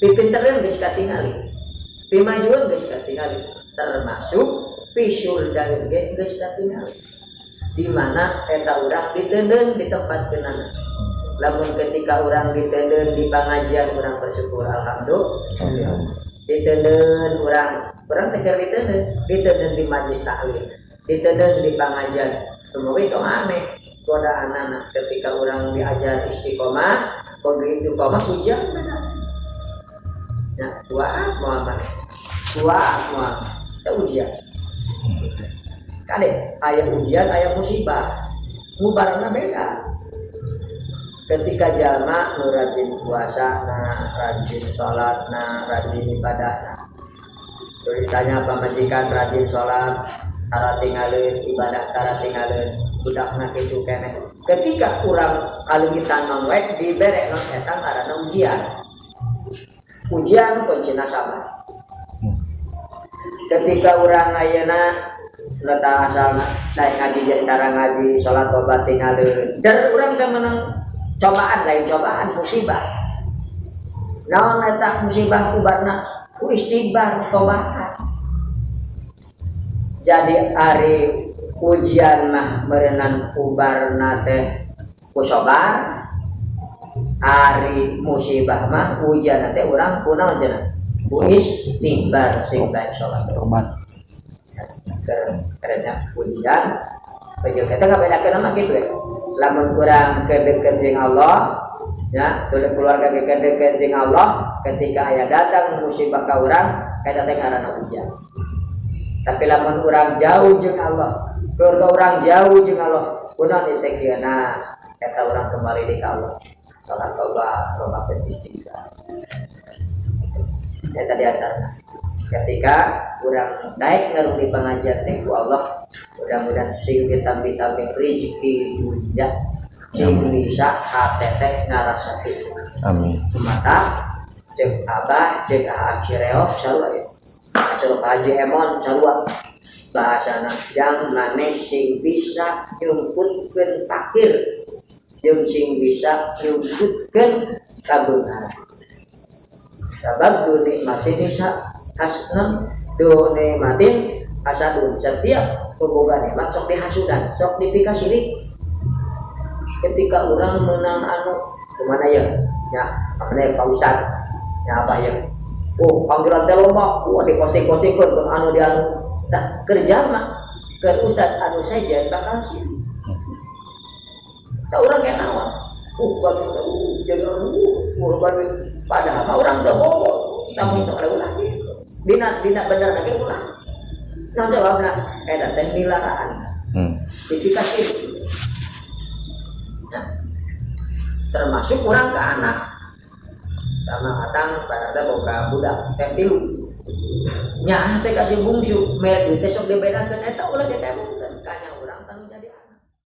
pipintereun geus katingali pimajuan geus katingali termasuk pisul dan geus katingali di mana eta urang diteundeun di tempat kenana lamun ketika urang diteundeun di pangajian urang bersyukur alhamdulillah diteundeun urang teh keur diteundeun di majelis taklim diteundeun di pangajian semoga itu aneh godaan anak ketika urang diajar istiqomah begitu istiqomah ujian benar ya kuat moal kita ujian kade aya ujian aya musibah mubarana beda ketika jalma nu rajin puasa rajin sholat rajin ibadah ceritanya pamajikan rajin sholat tara tinggalin ibadah tara tinggalin budakna kitu keneh ketika urang kalingitan mangwek dibere non eta ngaranna ujian kuncina sabar ketika urang ayeuna neta asalna daek ngaji jeung tara ngaji salat tobat tinggalin dan urang teh menang cobaan lain cobaan musibah naon eta musibah kubarna ku istighfar tobat jadi ari ujian mah merenang kubarna teh ku sabar ari musibah mah ujian teh urang kunaon cenah ku istighfar sing bae salat tobat karena ujian begitu kita nggak bedakan nama gitu ya lamun kurang kedeket dengan Allah ya tulis keluarga kedeket dengan Allah ketika aya datang musibah ka urang eta teh ngaranna ujian tapi lamun urang jauh jeung Allah keluarga urang jauh jeung Allah kunaon teh kieuna eta urang kembali ka Allah salat tobat istighfar eta di antara ketika urang naik ngaruh di pengajian teh ku Allah mudah-mudahan sing ditambih-tambih rezeki dunya sing bisa hateteh ngarasakeun amin mata jeung abah jeung akhireos sarua ya sarua Haji Emon sarua bahasana jang maneh sing bisa nyumputkeun fakir jeung sing bisa nyumputkeun kabeungaran sabab dunia masih bisa hasnan dunia matin hasadun setiap hubungan nikmat sok dihasudan sok dipikasirik ketika orang menang anu kemana ya makanya Pak Ustad ya apa ya panggilan telomba di posting-posting ke anu di anu tak kerja mah ke Ustad anu saja bakal sih tak orang yang nawan jadi padahal orang tak bohong tamu itu ada ulah dina benar lagi ulah nah jawabna eta teh dilarang dikasih nah termasuk orang ke anak sama atang pada boga budak teh tilu nya teh kasih bungsu merek teh sok dibedakeun eta ulah teh